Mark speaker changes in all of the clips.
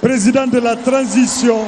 Speaker 1: Président de la transition,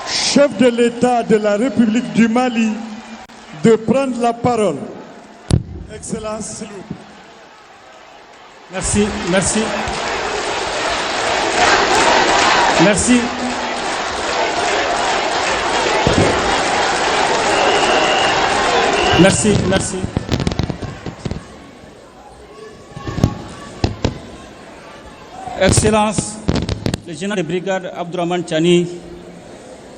Speaker 1: chef de l'État de la République du Mali, de prendre la parole. Excellence, s'il vous plaît.
Speaker 2: Merci, merci. Merci. Merci, merci. Excellence, le général de brigade Abdourahmane Tiani,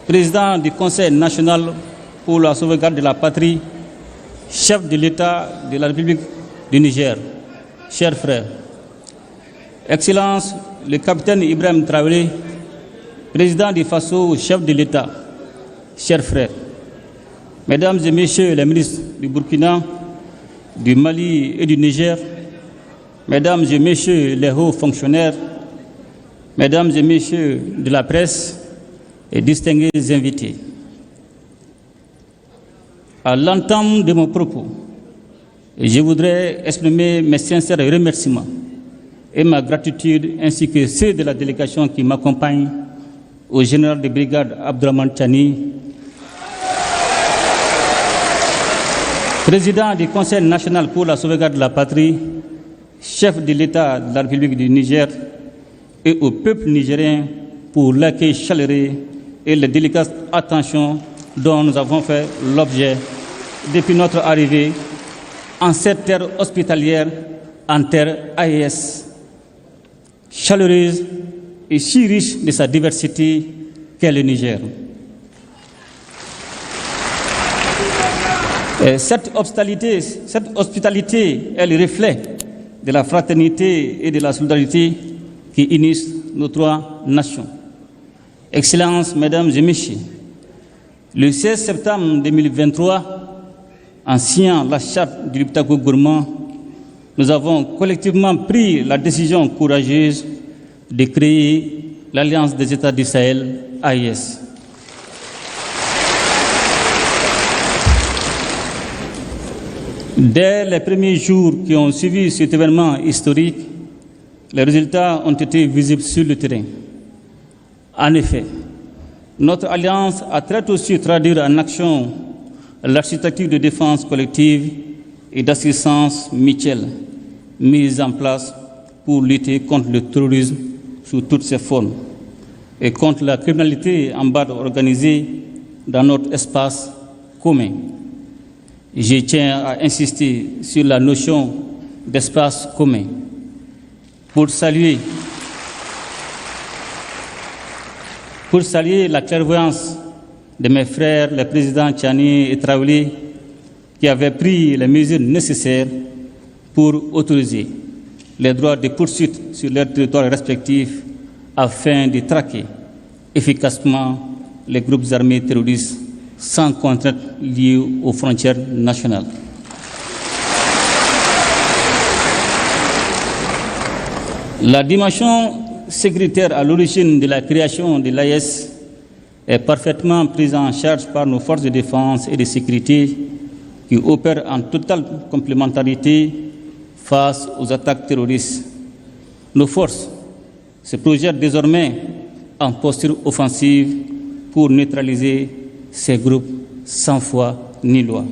Speaker 2: président du Conseil national pour la sauvegarde de la patrie, chef de l'État de la République du Niger, chers frères. Excellence, le capitaine Ibrahim Traoré, président du FASO, chef de l'État, chers frères. Mesdames et messieurs les ministres du Burkina, du Mali et du Niger, mesdames et messieurs les hauts fonctionnaires, mesdames et messieurs de la presse et distingués invités. À l'entame de mon propos, je voudrais exprimer mes sincères remerciements et ma gratitude ainsi que ceux de la délégation qui m'accompagne au général de brigade Abdourahmane Tiani, président du Conseil national pour la sauvegarde de la patrie, chef de l'État de la République du Niger, et au peuple nigérien pour l'accueil chaleureux et la délicate attention dont nous avons fait l'objet depuis notre arrivée en cette terre hospitalière, en terre AES, chaleureuse et si riche de sa diversité qu'est le Niger. Cette hospitalité est le reflet de la fraternité et de la solidarité qui unissent nos trois nations. Excellences, mesdames et messieurs, le 16 septembre 2023, en signant la charte du Liptako Gourmand, nous avons collectivement pris la décision courageuse de créer l'Alliance des États du Sahel, AES. Dès les premiers jours qui ont suivi cet événement historique, les résultats ont été visibles sur le terrain. En effet, notre alliance a très tôt su traduire en action l'architecture de défense collective et d'assistance mutuelle mise en place pour lutter contre le terrorisme sous toutes ses formes et contre la criminalité en bande organisée dans notre espace commun. Je tiens à insister sur la notion d'espace commun pour saluer la clairvoyance de mes frères, les présidents Tiani et Traoré, qui avaient pris les mesures nécessaires pour autoriser les droits de poursuite sur leurs territoires respectifs afin de traquer efficacement les groupes armés terroristes sans contrainte liée aux frontières nationales. La dimension sécuritaire à l'origine de la création de l'AES est parfaitement prise en charge par nos forces de défense et de sécurité qui opèrent en totale complémentarité face aux attaques terroristes. Nos forces se projettent désormais en posture offensive pour neutraliser ces groupes sans foi ni loi.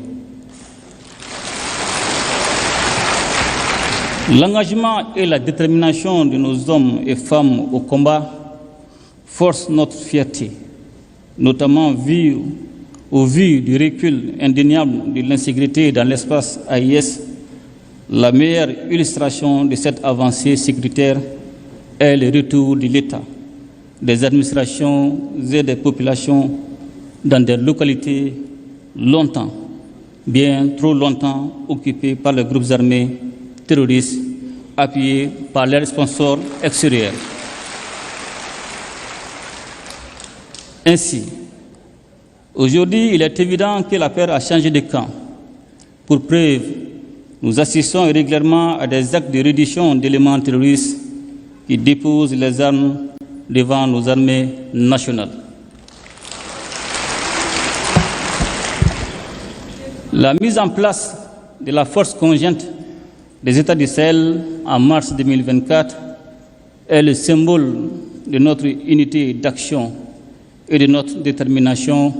Speaker 2: L'engagement et la détermination de nos hommes et femmes au combat forcent notre fierté, notamment au vu du recul indéniable de l'insécurité dans l'espace AIS. La meilleure illustration de cette avancée sécuritaire est le retour de l'État, des administrations et des populations dans des localités longtemps, bien trop longtemps occupées par les groupes armés terroristes appuyés par leurs sponsors extérieurs. Ainsi, aujourd'hui, il est évident que la paix a changé de camp. Pour preuve, nous assistons régulièrement à des actes de reddition d'éléments terroristes qui déposent les armes devant nos armées nationales. La mise en place de la force conjointe des États du Sahel en mars 2024 est le symbole de notre unité d'action et de notre détermination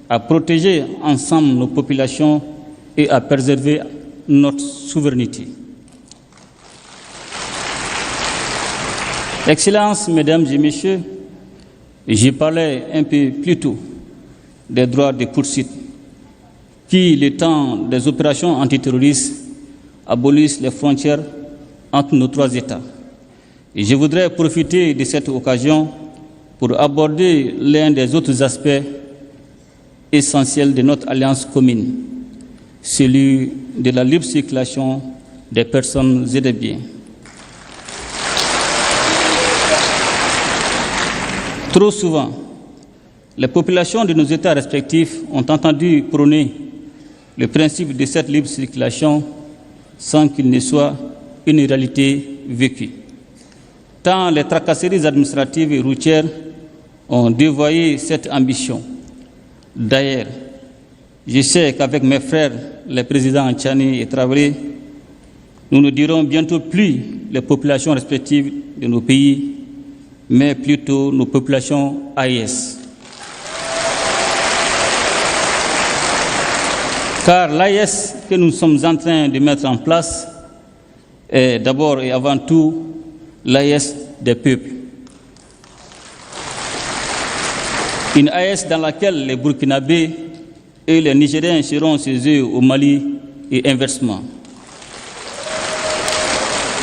Speaker 2: à protéger ensemble nos populations et à préserver notre souveraineté. Excellences, Mesdames et Messieurs, j'ai parlé un peu plus tôt des droits de poursuite qui, le temps des opérations antiterroristes, abolissent les frontières entre nos trois États. Et je voudrais profiter de cette occasion pour aborder l'un des autres aspects essentiels de notre alliance commune, celui de la libre circulation des personnes et des biens. Trop souvent, les populations de nos États respectifs ont entendu prôner le principe de cette libre circulation sans qu'il ne soit une réalité vécue. Tant les tracasseries administratives et routières ont dévoyé cette ambition. D'ailleurs, je sais qu'avec mes frères, les présidents Tchani et Traoré, nous ne dirons bientôt plus les populations respectives de nos pays, mais plutôt nos populations AES. Car l'AES que nous sommes en train de mettre en place est d'abord et avant tout l'AES des peuples. Une AES dans laquelle les Burkinabés et les Nigériens seront chez eux au Mali et inversement,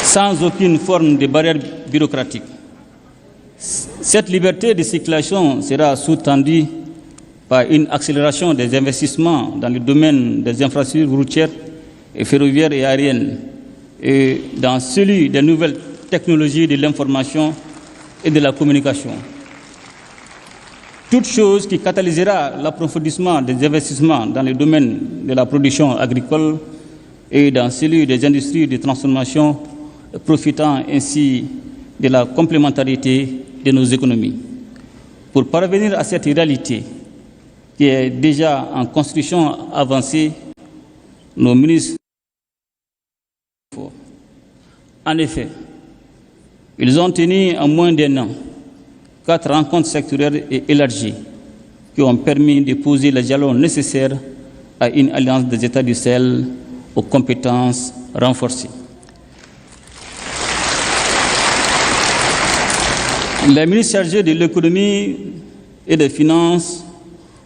Speaker 2: sans aucune forme de barrière bureaucratique. Cette liberté de circulation sera sous-tendue par une accélération des investissements dans le domaine des infrastructures routières et ferroviaires et aériennes et dans celui des nouvelles technologies de l'information et de la communication. Toute chose qui catalysera l'approfondissement des investissements dans le domaine de la production agricole et dans celui des industries de transformation, profitant ainsi de la complémentarité de nos économies. Pour parvenir à cette réalité qui est déjà en construction avancée, nos ministres. En effet, ils ont tenu en moins d'1 an 4 rencontres sectorielles et élargies qui ont permis de poser les jalons nécessaires à une alliance des États du Sahel aux compétences renforcées. Les ministres chargés de l'économie et des finances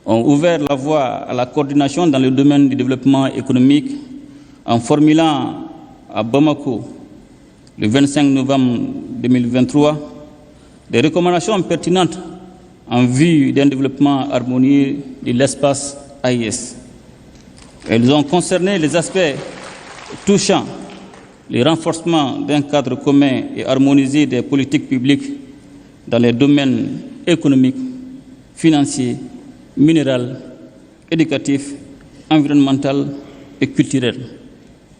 Speaker 2: ont ouvert la voie à la coordination dans le domaine du développement économique en formulant à Bamako, le 25 novembre 2023, des recommandations pertinentes en vue d'un développement harmonieux de l'espace AES. Elles ont concerné les aspects touchant le renforcement d'un cadre commun et harmonisé des politiques publiques dans les domaines économiques, financiers, minéral, éducatif, environnemental et culturel,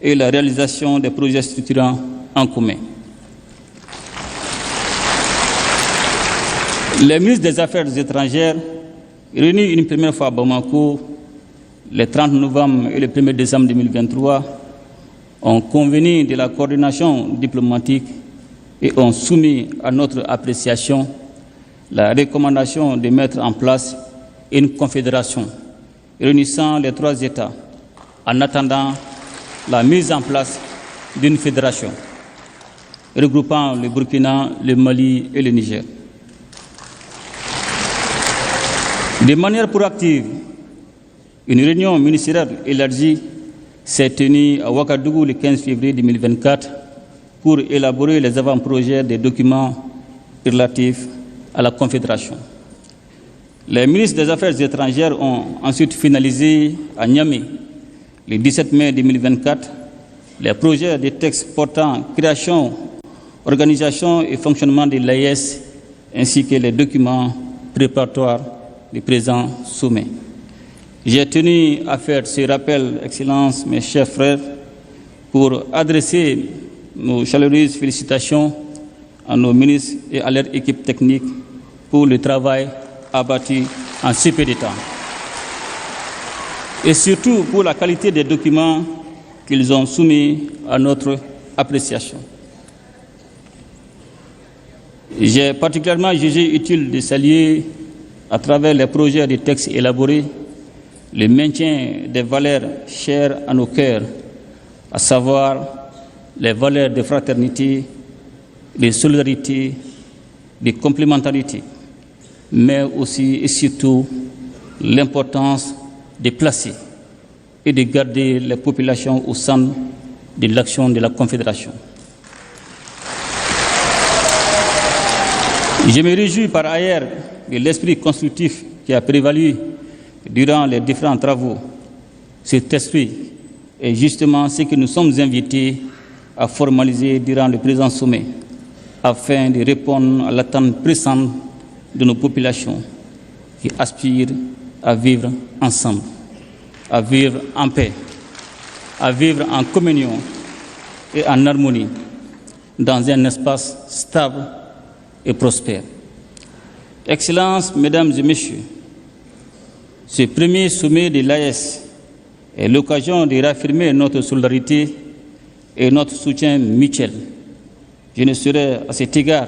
Speaker 2: et la réalisation des projets structurants en commun. Les ministres des Affaires étrangères, réunis une première fois à Bamako, le 30 novembre et le 1er décembre 2023, ont convenu de la coordination diplomatique et ont soumis à notre appréciation la recommandation de mettre en place une confédération réunissant les 3 États en attendant la mise en place d'une fédération regroupant le Burkina, le Mali et le Niger. De manière proactive, une réunion ministérielle élargie s'est tenue à Ouagadougou le 15 février 2024 pour élaborer les avant-projets des documents relatifs à la Confédération. Les ministres des Affaires étrangères ont ensuite finalisé à Niamey, le 17 mai 2024, les projets de textes portant création, organisation et fonctionnement de l'AES, ainsi que les documents préparatoires du présent sommet. J'ai tenu à faire ce rappel, Excellences, mes chers frères, pour adresser nos chaleureuses félicitations à nos ministres et à leur équipe technique pour le travail abattu en si peu de temps. Et surtout pour la qualité des documents qu'ils ont soumis à notre appréciation. J'ai particulièrement jugé utile de saluer, à travers les projets de textes élaborés, le maintien des valeurs chères à nos cœurs, à savoir les valeurs de fraternité, de solidarité, de complémentarité, mais aussi et surtout l'importance de placer et de garder les populations au centre de l'action de la Confédération. Je me réjouis par ailleurs de l'esprit constructif qui a prévalu durant les différents travaux. Cet esprit est justement ce que nous sommes invités à formaliser durant le présent sommet, afin de répondre à l'attente pressante de nos populations qui aspirent à vivre ensemble, à vivre en paix, à vivre en communion et en harmonie dans un espace stable et prospère. Excellences, Mesdames et Messieurs, ce premier sommet de l'AES est l'occasion de réaffirmer notre solidarité et notre soutien mutuel. Je ne saurais à cet égard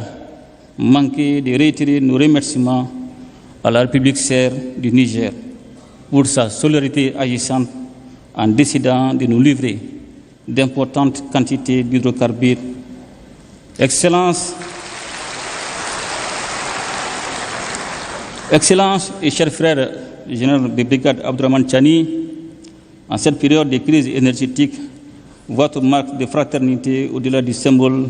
Speaker 2: manquer de réitérer nos remerciements à la République sœur du Niger pour sa solidarité agissante en décidant de nous livrer d'importantes quantités d'hydrocarbures. Excellences et chers frères du général de brigade Abdourahmane Tchani, en cette période de crise énergétique, votre marque de fraternité au-delà du symbole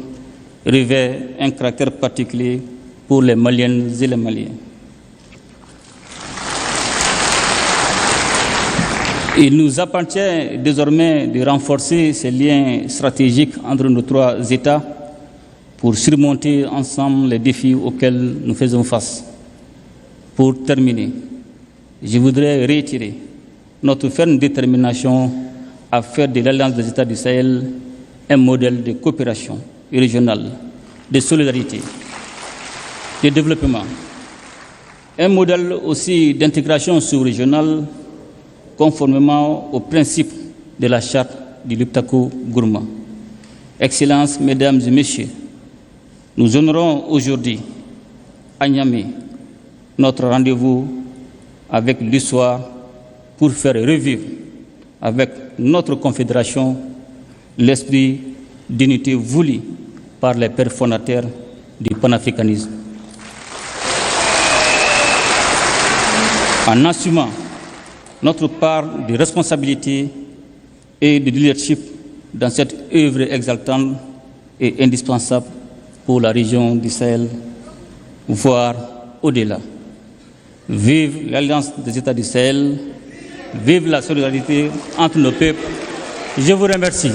Speaker 2: revêt un caractère particulier pour les Maliennes et les Maliens. Il nous appartient désormais de renforcer ces liens stratégiques entre nos trois États pour surmonter ensemble les défis auxquels nous faisons face. Pour terminer, je voudrais réitérer notre ferme détermination à faire de l'Alliance des États du Sahel un modèle de coopération régionale, de solidarité, de développement, un modèle aussi d'intégration sous-régionale conformément aux principes de la charte du Liptako Gourma. Excellences, Mesdames et Messieurs, nous honorons aujourd'hui à Niamey notre rendez-vous avec l'histoire pour faire revivre avec notre confédération l'esprit d'unité voulu par les pères fondateurs du panafricanisme. En assumant notre part de responsabilité et de leadership dans cette œuvre exaltante et indispensable pour la région du Sahel, voire au-delà. Vive l'Alliance des États du Sahel, vive la solidarité entre nos peuples. Je vous remercie.